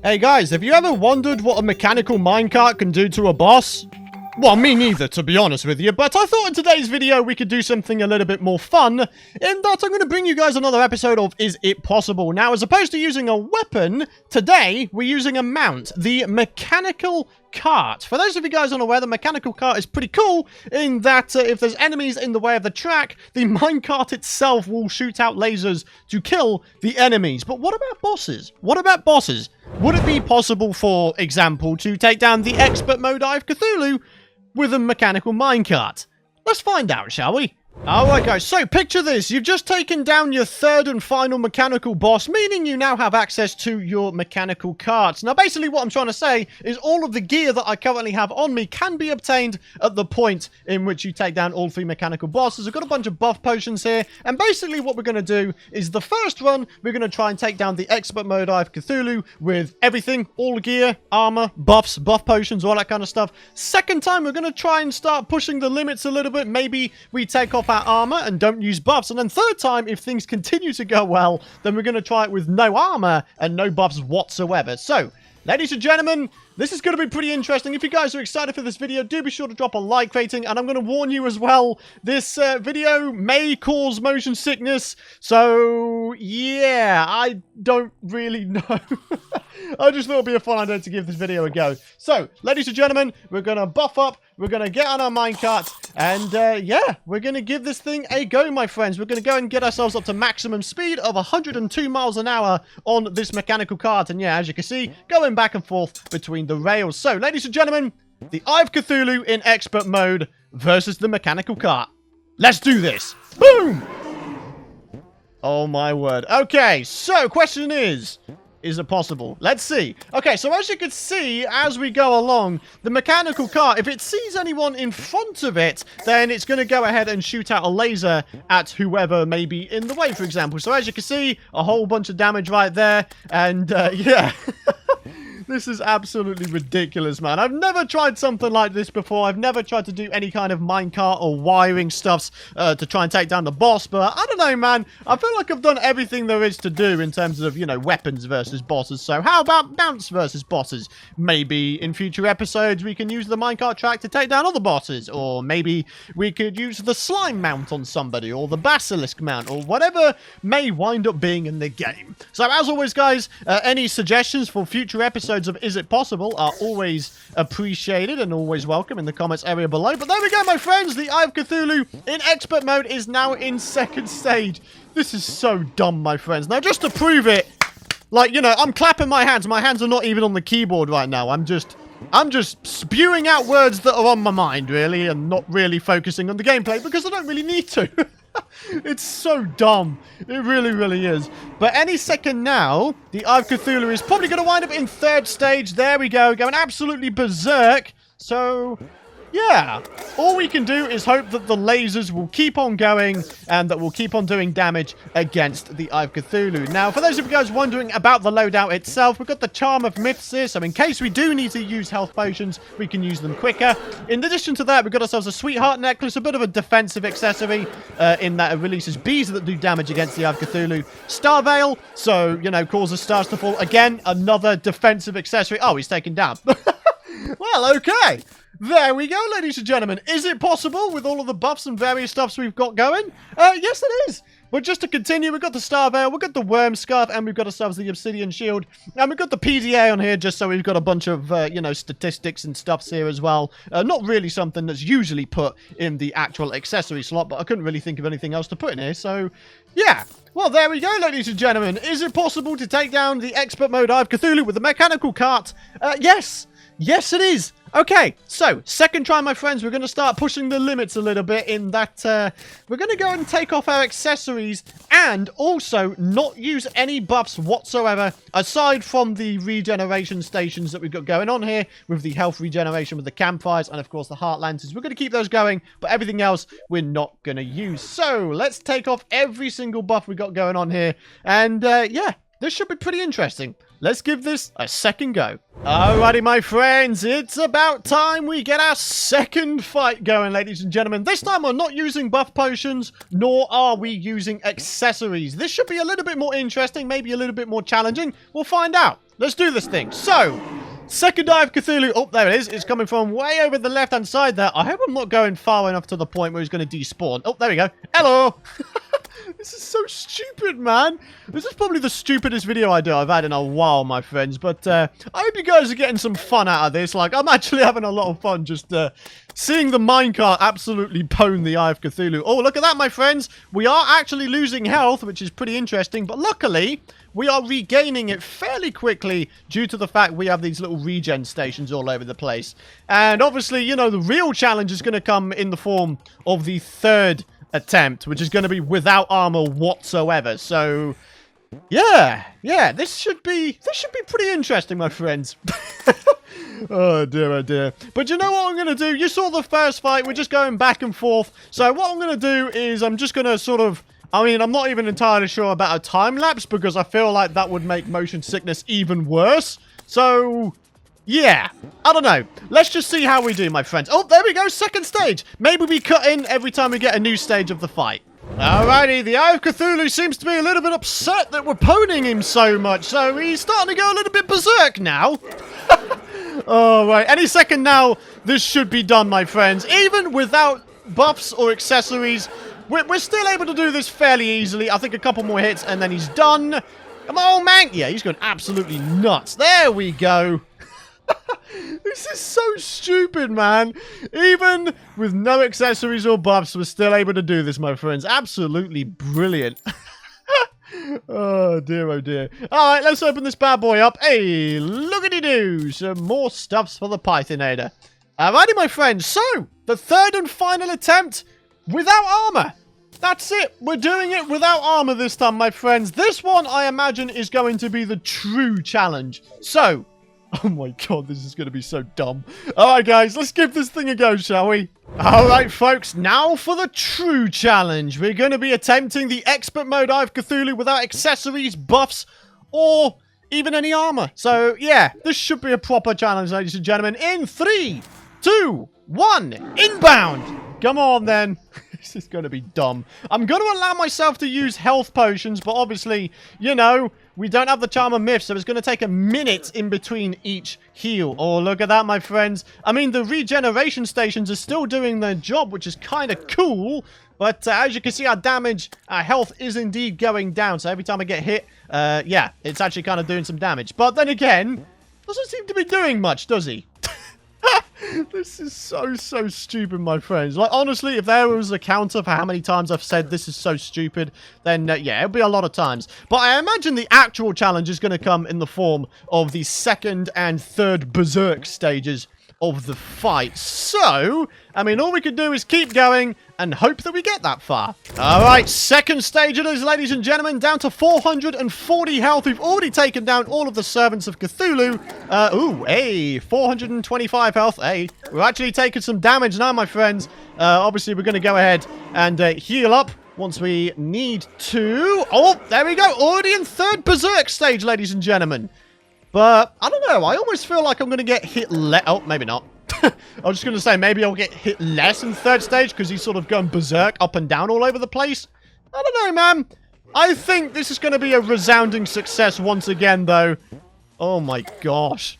Hey guys, have you ever wondered what a mechanical minecart can do to a boss? Well, me neither, to be honest with you, but I thought in today's video we could do something a little bit more fun, in that I'm going to bring you guys another episode of Is It Possible? Now, as opposed to using a weapon, today we're using a mount, the mechanical cart. For those of you guys unaware, the mechanical cart is pretty cool in that if there's enemies in the way of the track, the minecart itself will shoot out lasers to kill the enemies. But what about bosses? What about bosses? Would it be possible, for example, to take down the expert mode Eye of Cthulhu with a mechanical minecart? Let's find out, shall we? Alright guys, so picture this. You've just taken down your third and final mechanical boss, meaning you now have access to your mechanical carts. Now basically what I'm trying to say is all of the gear that I currently have on me can be obtained at the point in which you take down all three mechanical bosses. I've got a bunch of buff potions here, and basically what we're going to do is the first run, we're going to try and take down the expert mode Eye of Cthulhu with everything, all the gear, armor, buffs, buff potions, all that kind of stuff. Second time, we're going to try and start pushing the limits a little bit. Maybe we take off our armor and don't use buffs, and then third time, if things continue to go well, then we're going to try it with no armor and no buffs whatsoever. So ladies and gentlemen, this is going to be pretty interesting. If you guys are excited for this video, do be sure to drop a like rating, and I'm going to warn you as well, this video may cause motion sickness, so yeah, I don't really know. I just thought it would be a fun idea to give this video a go. So, ladies and gentlemen, we're going to buff up, we're going to get on our minecart, and yeah, we're going to give this thing a go, my friends. We're going to go and get ourselves up to maximum speed of 102 miles an hour on this mechanical cart, and yeah, as you can see, going back and forth between the rails. So, ladies and gentlemen, the Eye of Cthulhu in expert mode versus the mechanical cart. Let's do this. Boom! Oh my word. Okay, so question is it possible? Let's see. Okay, so as you can see, as we go along, the mechanical cart, if it sees anyone in front of it, then it's going to go ahead and shoot out a laser at whoever may be in the way, for example. So as you can see, a whole bunch of damage right there, and yeah. This is absolutely ridiculous, man. I've never tried something like this before. I've never tried to do any kind of minecart or wiring stuffs to try and take down the boss. But I don't know, man. I feel like I've done everything there is to do in terms of, you know, weapons versus bosses. So how about mounts versus bosses? Maybe in future episodes we can use the minecart track to take down other bosses. Or maybe we could use the slime mount on somebody, or the basilisk mount, or whatever may wind up being in the game. So as always, guys, any suggestions for future episodes of Is It Possible are always appreciated and always welcome in the comments area below. But there we go, my friends. The Eye of Cthulhu in expert mode is now in second stage. This is so dumb, my friends. Now, just to prove it, like, you know, I'm clapping my hands. My hands are not even on the keyboard right now. I'm just spewing out words that are on my mind, really, and not really focusing on the gameplay because I don't really need to. It's so dumb. It really, really is. But any second now, the Eye of Cthulhu is probably going to wind up in third stage. There we go. Going absolutely berserk. So, yeah. All we can do is hope that the lasers will keep on going and that we'll keep on doing damage against the Eye of Cthulhu. Now, for those of you guys wondering about the loadout itself, we've got the Charm of Myths here. So in case we do need to use health potions, we can use them quicker. In addition to that, we've got ourselves a Sweetheart Necklace, a bit of a defensive accessory in that it releases bees that do damage against the Eye of Cthulhu. Star Veil, so, you know, causes stars to fall. Again, another defensive accessory. Oh, he's taken down. Well, okay. There we go, ladies and gentlemen. Is it possible with all of the buffs and various stuffs we've got going? Yes, it is. But just to continue, we've got the Star Veil, we've got the Worm Scarf, and we've got ourselves the Obsidian Shield. And we've got the PDA on here, just so we've got a bunch of, you know, statistics and stuffs here as well. Not really something that's usually put in the actual accessory slot, but I couldn't really think of anything else to put in here, so yeah. Well, there we go, ladies and gentlemen. Is it possible to take down the expert mode Eye of Cthulhu with the mechanical cart? Yes. Yes, it is. Okay, so, second try, my friends. We're going to start pushing the limits a little bit in that we're going to go and take off our accessories and also not use any buffs whatsoever aside from the regeneration stations that we've got going on here with the health regeneration with the campfires and, of course, the heart lanterns. We're going to keep those going, but everything else we're not going to use. So, let's take off every single buff we got going on here and, yeah, this should be pretty interesting. let's give this a second go. Alrighty, my friends, it's about time we get our second fight going, ladies and gentlemen. This time we're not using buff potions, nor are we using accessories. This should be a little bit more interesting, maybe a little bit more challenging. We'll find out. Let's do this thing. So, second Eye of Cthulhu. Oh, there it is. It's coming from way over the left-hand side there. I hope I'm not going far enough to the point where he's going to despawn. Oh, there we go. Hello. This is so stupid, man. This is probably the stupidest video idea I've had in a while, my friends. But I hope you guys are getting some fun out of this. Like, I'm actually having a lot of fun just seeing the minecart absolutely pwn the Eye of Cthulhu. Oh, look at that, my friends. We are actually losing health, which is pretty interesting. But luckily, we are regaining it fairly quickly due to the fact we have these little regen stations all over the place. And obviously, you know, the real challenge is going to come in the form of the third attempt, which is going to be without armor whatsoever. So yeah, this should be pretty interesting, my friends. Oh dear, oh dear. But you know what I'm going to do? You saw the first fight. We're just going back and forth. So what I'm going to do is I'm just going to sort of, I mean, I'm not even entirely sure about a time lapse because I feel like that would make motion sickness even worse. So yeah, I don't know. Let's just see how we do, my friends. Oh, there we go. Second stage. Maybe we cut in every time we get a new stage of the fight. Alrighty, the Eye of Cthulhu seems to be a little bit upset that we're poning him so much. So he's starting to go a little bit berserk now. Oh, right. Any second now, this should be done, my friends. Even without buffs or accessories, we're still able to do this fairly easily. I think a couple more hits and then he's done. Come on, man. Yeah, he's going absolutely nuts. There we go. This is so stupid, man. Even with no accessories or buffs, we're still able to do this, my friends. Absolutely brilliant. Oh, dear, oh, dear. All right, let's open this bad boy up. Hey, look-a-dee-doo. Some more stuffs for the Pythonator. Alrighty, my friends. So, the third and final attempt without armor. That's it. We're doing it without armor this time, my friends. This one, I imagine, is going to be the true challenge. So, oh my god, this is going to be so dumb. Alright guys, let's give this thing a go, shall we? Alright folks, now for the true challenge. We're going to be attempting the expert mode Eye of Cthulhu without accessories, buffs, or even any armor. So yeah, this should be a proper challenge, ladies and gentlemen. In 3, 2, 1, inbound! Come on then. This is going to be dumb. I'm going to allow myself to use health potions, but obviously, you know, we don't have the Charm of Myth, so it's going to take a minute in between each heal. Oh, look at that, my friends. I mean, the regeneration stations are still doing their job, which is kind of cool. But as you can see, our damage, our health is indeed going down. So every time I get hit, yeah, it's actually kind of doing some damage. But then again, doesn't seem to be doing much, does he? This is so stupid, my friends. Like, honestly, if there was a counter for how many times I've said this is so stupid, then, yeah, it'll be a lot of times. But I imagine the actual challenge is going to come in the form of the second and third Berserk stages of the fight. So, I mean, all we can do is keep going and hope that we get that far. Alright, second stage it is, ladies and gentlemen, down to 440 health. We've already taken down all of the servants of Cthulhu. Ooh, hey, 425 health. Hey, we're actually taking some damage now, my friends. Obviously, we're going to go ahead and heal up once we need to. Oh, there we go. Already in third Berserk stage, ladies and gentlemen. But, I don't know, I almost feel like I'm going to get hit oh, maybe not. I was just going to say, maybe I'll get hit less in third stage because he's sort of going berserk up and down all over the place. I don't know, man. I think this is going to be a resounding success once again, though. Oh my gosh.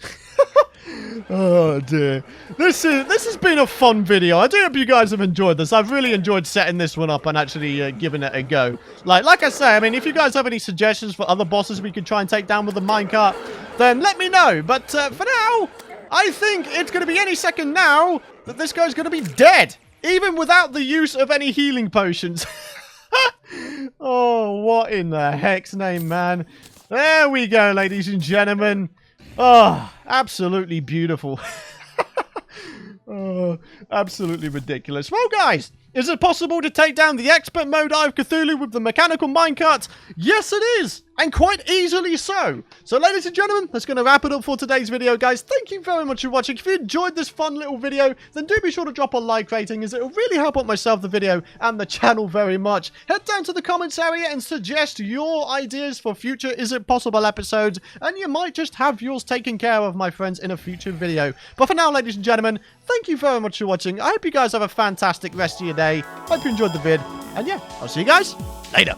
Oh dear. This has been a fun video. I do hope you guys have enjoyed this. I've really enjoyed setting this one up and actually giving it a go. Like I say, I mean, if you guys have any suggestions for other bosses we could try and take down with the minecart, then let me know. But for now, I think it's going to be any second now that this guy's going to be dead, even without the use of any healing potions. Oh, what in the heck's name, man? There we go, ladies and gentlemen. Oh, absolutely beautiful. Oh, absolutely ridiculous. Well, guys, Is it possible to take down the expert mode Eye of Cthulhu with the mechanical minecart? Yes, it is! And quite easily so. So, ladies and gentlemen, that's going to wrap it up for today's video, guys. Thank you very much for watching. If you enjoyed this fun little video, then do be sure to drop a like rating, as it will really help out myself, the video, and the channel very much. Head down to the comments area and suggest your ideas for future Is It Possible episodes, and you might just have yours taken care of, my friends, in a future video. But for now, ladies and gentlemen, thank you very much for watching. I hope you guys have a fantastic rest of your day. Hope you enjoyed the vid. And yeah, I'll see you guys later.